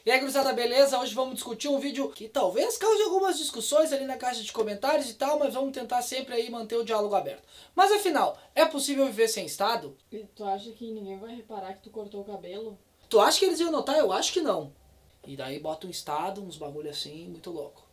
E aí, gurizada, beleza? Hoje vamos discutir um vídeo que talvez cause algumas discussões ali na caixa de comentários e tal, mas vamos tentar sempre aí manter o diálogo aberto. Mas afinal, é possível viver sem Estado? E tu acha que ninguém vai reparar que tu cortou o cabelo? Tu acha que eles iam notar? Eu acho que não. E daí bota um Estado, uns bagulho assim, muito louco.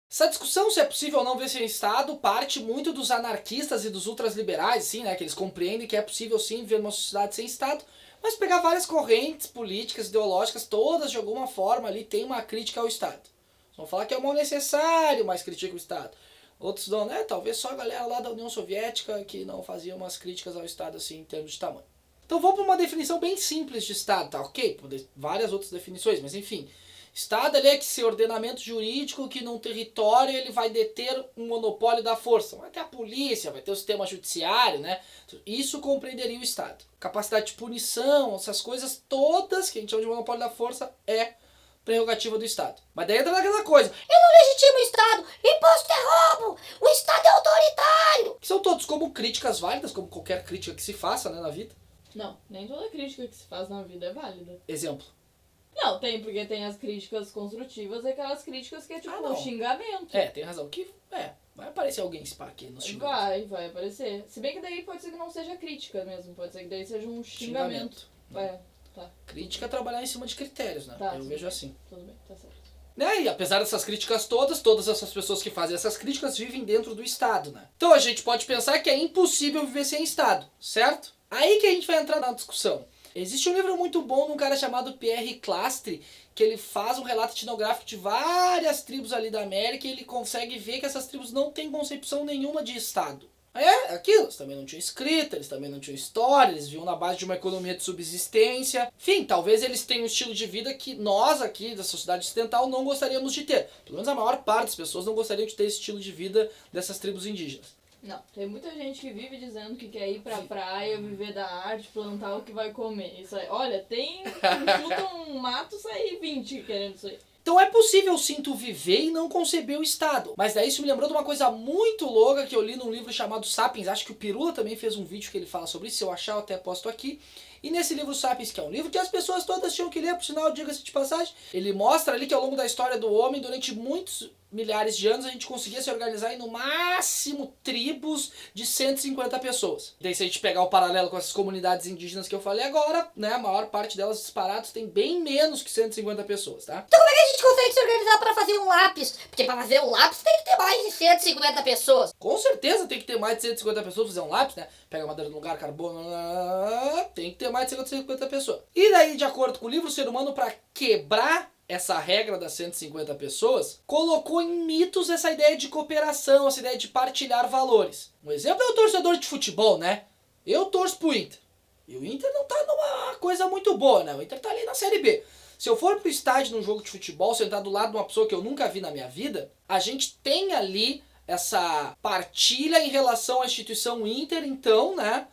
Essa discussão se é possível ou não viver sem Estado parte muito dos anarquistas e dos ultraliberais, assim, né? Que eles compreendem que é possível sim viver numa sociedade sem Estado, mas pegar várias correntes políticas, ideológicas, todas de alguma forma ali tem uma crítica ao Estado. Vão falar que é o mal necessário, mas critica o Estado. Outros dão, né? Talvez só a galera lá da União Soviética que não fazia umas críticas ao Estado assim em termos de tamanho. Então vamos para uma definição bem simples de Estado, tá ok? Várias outras definições, mas enfim. Estado é que esse ordenamento jurídico que num território ele vai deter um monopólio da força. Vai ter a polícia, vai ter o sistema judiciário, né? Isso compreenderia o Estado. Capacidade de punição, essas coisas todas que a gente chama de monopólio da força é prerrogativa do Estado. Mas daí entra naquela coisa. Eu não legitimo o Estado. Imposto é roubo. O Estado é autoritário. Que são todos como críticas válidas, como qualquer crítica que se faça, né, na vida. Não, nem toda crítica que se faz na vida é válida. Exemplo. Não, porque tem as críticas construtivas e aquelas críticas que é tipo um xingamento. É, tem razão. Vai aparecer alguém spa aqui nos xingamentos. Vai aparecer. Se bem que daí pode ser que não seja crítica mesmo, pode ser que daí seja um xingamento. Tá. Crítica é trabalhar em cima de critérios, né? Tá, eu vejo assim. Tudo bem, tá certo. Né? E apesar dessas críticas todas essas pessoas que fazem essas críticas vivem dentro do Estado, né? Então a gente pode pensar que é impossível viver sem Estado, certo? Aí que a gente vai entrar na discussão. Existe um livro muito bom de um cara chamado Pierre Clastre, que ele faz um relato etnográfico de várias tribos ali da América e ele consegue ver que essas tribos não têm concepção nenhuma de Estado. É aquilo, eles também não tinham escrita, eles também não tinham história, eles viviam na base de uma economia de subsistência. Enfim, talvez eles tenham um estilo de vida que nós aqui da sociedade ocidental não gostaríamos de ter. Pelo menos a maior parte das pessoas não gostariam de ter esse estilo de vida dessas tribos indígenas. Não, tem muita gente que vive dizendo que quer ir pra praia, viver da arte, plantar o que vai comer. Isso aí, olha, chuta um mato, sai 20 querendo isso aí. Então é possível sim tu viver e não conceber o Estado. Mas daí isso me lembrou de uma coisa muito louca que eu li num livro chamado Sapiens. Acho que o Pirula também fez um vídeo que ele fala sobre isso. Se eu achar eu até posto aqui. E nesse livro Sapiens, que é um livro que as pessoas todas tinham que ler, por sinal, diga-se de passagem, ele mostra ali que ao longo da história do homem, durante muitos milhares de anos, a gente conseguia se organizar em no máximo tribos de 150 pessoas. Daí se a gente pegar o paralelo com essas comunidades indígenas que eu falei agora, né, a maior parte delas disparadas tem bem menos que 150 pessoas, tá? Então como é que a gente consegue se organizar para fazer um lápis? Porque para fazer um lápis tem que ter mais de 150 pessoas. Com certeza tem que ter mais de 150 pessoas pra fazer um lápis, né? Pega madeira no lugar, carbono, tem que ter mais de 150 pessoas. E daí, de acordo com o livro, o ser humano, para quebrar essa regra das 150 pessoas, colocou em mitos essa ideia de cooperação, essa ideia de partilhar valores. Um exemplo é o torcedor de futebol, né? Eu torço pro Inter. E o Inter não tá numa coisa muito boa, né? O Inter tá ali na Série B. Se eu for pro estádio num jogo de futebol, sentar do lado de uma pessoa que eu nunca vi na minha vida, a gente tem ali essa partilha em relação à instituição Inter, então, né?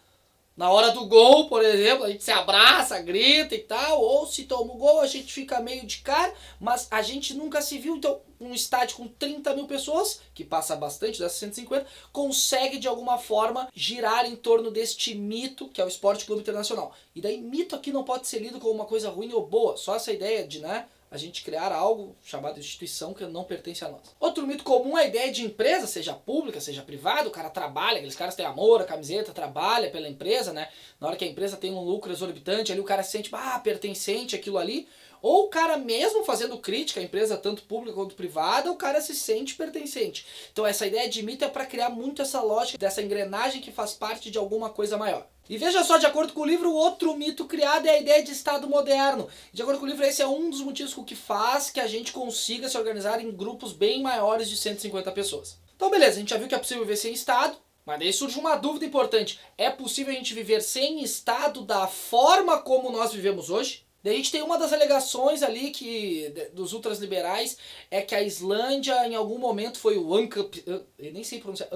Na hora do gol, por exemplo, a gente se abraça, grita e tal, ou se toma o gol, a gente fica meio de cara, mas a gente nunca se viu. Então, um estádio com 30 mil pessoas, que passa bastante dessas 150, consegue de alguma forma girar em torno deste mito que é o Esporte Clube Internacional. E daí, mito aqui não pode ser lido como uma coisa ruim ou boa, só essa ideia de, né, a gente criar algo chamado instituição que não pertence a nós. Outro mito comum é a ideia de empresa, seja pública, seja privada, o cara trabalha, aqueles caras têm amor, a camiseta, trabalha pela empresa, né? Na hora que a empresa tem um lucro exorbitante, ali o cara se sente, pertencente àquilo ali. Ou o cara mesmo fazendo crítica à empresa, tanto pública quanto privada, o cara se sente pertencente. Então essa ideia de mito é para criar muito essa lógica dessa engrenagem que faz parte de alguma coisa maior. E veja só, de acordo com o livro, outro mito criado é a ideia de Estado moderno. De acordo com o livro, esse é um dos motivos que faz que a gente consiga se organizar em grupos bem maiores de 150 pessoas. Então beleza, a gente já viu que é possível viver sem Estado, mas daí surge uma dúvida importante. É possível a gente viver sem Estado da forma como nós vivemos hoje? Daí a gente tem uma das alegações ali dos ultraliberais é que a Islândia em algum momento foi o eu nem sei pronunciar,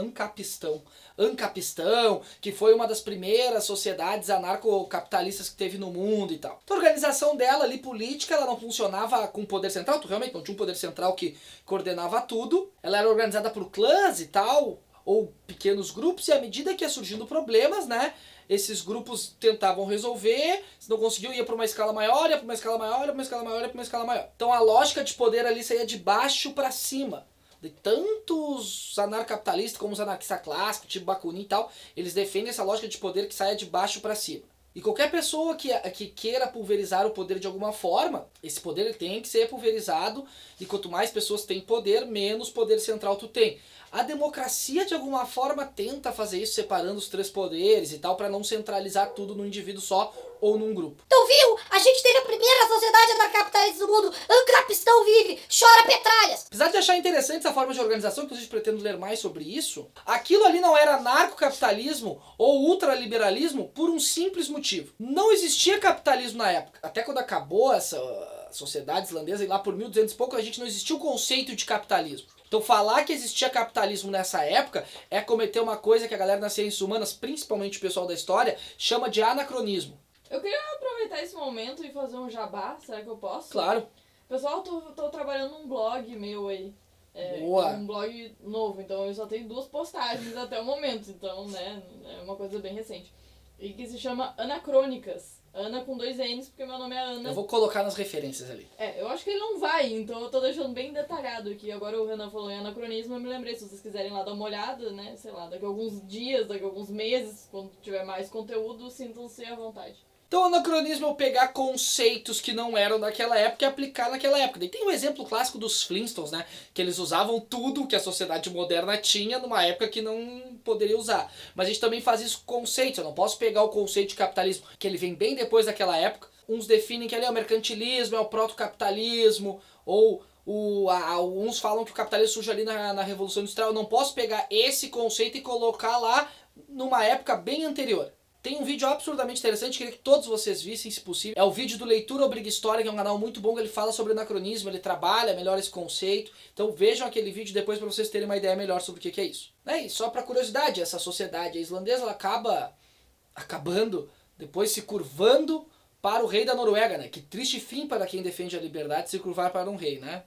Ancapistão, que foi uma das primeiras sociedades anarcocapitalistas que teve no mundo e tal. Então a organização dela ali, política, ela não funcionava com poder central, realmente não tinha um poder central que coordenava tudo. Ela era organizada por clãs e tal, ou pequenos grupos, e à medida que ia surgindo problemas, né, esses grupos tentavam resolver, se não conseguiu, ia para uma escala maior, ia para uma escala maior, ia para uma escala maior, ia para uma escala maior. Então a lógica de poder ali saía de baixo para cima. De tantos anarcapitalistas como os anarquistas clássicos, tipo Bakunin e tal, eles defendem essa lógica de poder que saia de baixo para cima. E qualquer pessoa que queira pulverizar o poder de alguma forma, esse poder ele tem que ser pulverizado, e quanto mais pessoas têm poder, menos poder central tu tem. A democracia, de alguma forma, tenta fazer isso, separando os três poderes e tal, para não centralizar tudo num indivíduo só ou num grupo. Então, viu? A gente teve a primeira sociedade anarcapitalista do mundo. Ancrapistão vive, chora petralhas. Apesar de achar interessante essa forma de organização, inclusive pretendo ler mais sobre isso, aquilo ali não era anarcocapitalismo ou ultraliberalismo por um simples motivo. Não existia capitalismo na época. Até quando acabou essa sociedade islandesa, e lá por 1200 e pouco, a gente não existia o conceito de capitalismo. Então falar que existia capitalismo nessa época é cometer uma coisa que a galera das ciências humanas, principalmente o pessoal da história, chama de anacronismo. Eu queria aproveitar esse momento e fazer um jabá, será que eu posso? Claro. Pessoal, tô trabalhando num blog meu aí. Boa. Um blog novo, então eu só tenho 2 postagens até o momento, então, né, é uma coisa bem recente. E que se chama Anacrônicas. Ana com 2 N's, porque meu nome é Ana. Eu vou colocar nas referências ali. Eu acho que ele não vai, então eu tô deixando bem detalhado aqui. Agora o Renan falou em anacronismo, eu me lembrei, se vocês quiserem lá dar uma olhada, né, sei lá, daqui a alguns dias, daqui a alguns meses, quando tiver mais conteúdo, sintam-se à vontade. Então, anacronismo é eu pegar conceitos que não eram daquela época e aplicar naquela época. E tem um exemplo clássico dos Flintstones, né? Que eles usavam tudo que a sociedade moderna tinha numa época que não poderia usar. Mas a gente também faz isso com conceitos. Eu não posso pegar o conceito de capitalismo, que ele vem bem depois daquela época. Uns definem que ali é o mercantilismo, é o protocapitalismo, ou uns falam que o capitalismo surge ali na Revolução Industrial. Eu não posso pegar esse conceito e colocar lá numa época bem anterior. Tem um vídeo absurdamente interessante, queria que todos vocês vissem, se possível. É o vídeo do Leitura Obriga História, que é um canal muito bom, que ele fala sobre anacronismo, ele trabalha melhor esse conceito. Então vejam aquele vídeo depois para vocês terem uma ideia melhor sobre o que é isso. E só para curiosidade, essa sociedade islandesa ela acaba acabando, depois se curvando para o rei da Noruega, né? Que triste fim para quem defende a liberdade se curvar para um rei, né?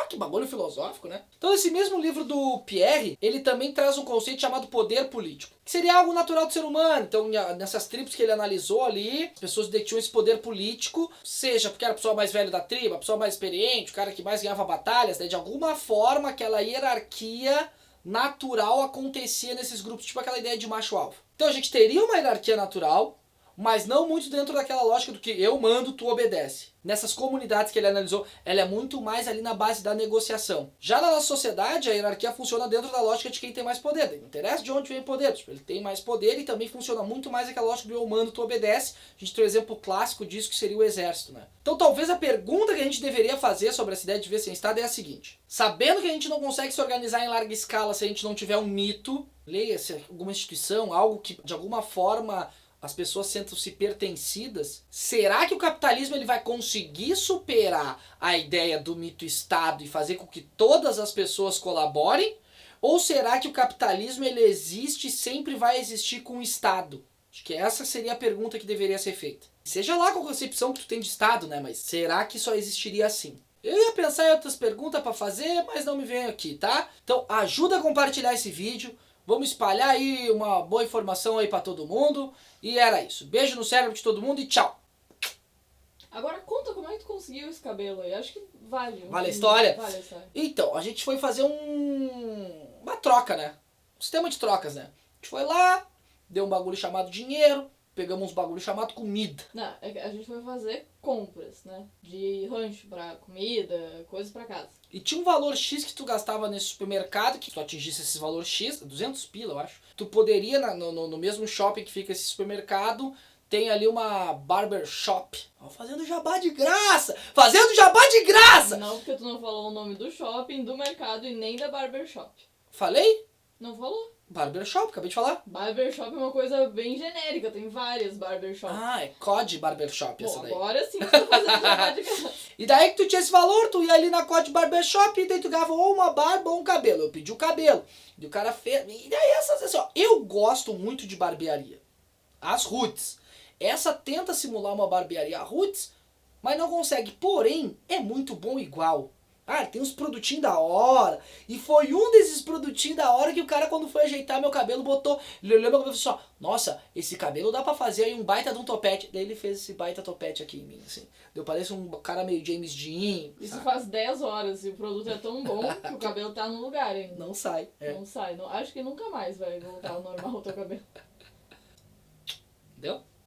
Que bagulho filosófico, né? Então esse mesmo livro do Pierre, ele também traz um conceito chamado poder político, que seria algo natural do ser humano. Então nessas tribos que ele analisou ali, as pessoas detinham esse poder político, seja porque era a pessoa mais velha da tribo, a pessoa mais experiente, o cara que mais ganhava batalhas, né? De alguma forma aquela hierarquia natural acontecia nesses grupos, tipo aquela ideia de macho-alfa. Então a gente teria uma hierarquia natural, mas não muito dentro daquela lógica do que eu mando, tu obedece. Nessas comunidades que ele analisou, ela é muito mais ali na base da negociação. Já na nossa sociedade, a hierarquia funciona dentro da lógica de quem tem mais poder. Não interessa de onde vem o poder, tipo, ele tem mais poder e também funciona muito mais aquela lógica do eu mando, tu obedece. A gente tem um exemplo clássico disso que seria o exército, né? Então talvez a pergunta que a gente deveria fazer sobre essa ideia de viver sem Estado é a seguinte. Sabendo que a gente não consegue se organizar em larga escala se a gente não tiver um mito, leia-se alguma instituição, algo que de alguma forma as pessoas sentem-se pertencidas, será que o capitalismo ele vai conseguir superar a ideia do mito-estado e fazer com que todas as pessoas colaborem? Ou será que o capitalismo ele existe e sempre vai existir com o Estado? Acho que essa seria a pergunta que deveria ser feita. Seja lá qual a concepção que tu tem de Estado, né? Mas será que só existiria assim? Eu ia pensar em outras perguntas para fazer, mas não me vem aqui, tá? Então ajuda a compartilhar esse vídeo. Vamos espalhar aí uma boa informação aí pra todo mundo. E era isso. Beijo no cérebro de todo mundo e tchau. Agora conta como é que tu conseguiu esse cabelo aí. Acho que vale. Vale a história? Vale a história. Então, a gente foi fazer uma troca, né? Um sistema de trocas, né? A gente foi lá, deu um bagulho chamado dinheiro, pegamos uns bagulho chamado comida. Não, a gente foi fazer compras, né? De rancho pra comida, coisas pra casa. E tinha um valor X que tu gastava nesse supermercado, que tu atingisse esse valor X, 200 pila, eu acho. Tu poderia, no mesmo shopping que fica esse supermercado, tem ali uma barber shop. Fazendo jabá de graça! Fazendo jabá de graça! Não, porque tu não falou o nome do shopping, do mercado e nem da barber shop. Falei? Não falou? Barber shop, acabei de falar. Barber shop é uma coisa bem genérica, tem várias barber shops. Ah, é COD Barber Shop essa daí. Agora sim tu tá fazendo jabá de graça. E daí que tu tinha esse valor, tu ia ali na COD Barber Shop e daí tu ganhava ou uma barba ou um cabelo. Eu pedi o cabelo. E o cara fez. E daí essas assim, ó. Eu gosto muito de barbearia. As roots. Essa tenta simular uma barbearia roots, mas não consegue. Porém, é muito bom igual. Ah, tem uns produtinhos da hora. E foi um desses produtinhos da hora que o cara, quando foi ajeitar meu cabelo, botou. Ele olhou meu cabelo e falou assim, ó, nossa, esse cabelo dá pra fazer aí um baita de um topete. Daí ele fez esse baita topete aqui em mim, assim. Eu pareço um cara meio James Dean. Isso sabe? faz 10 horas e o produto é tão bom que o cabelo tá no lugar ainda. Não sai. É. Não sai. Não, acho que nunca mais vai voltar ao normal o teu cabelo. Entendeu?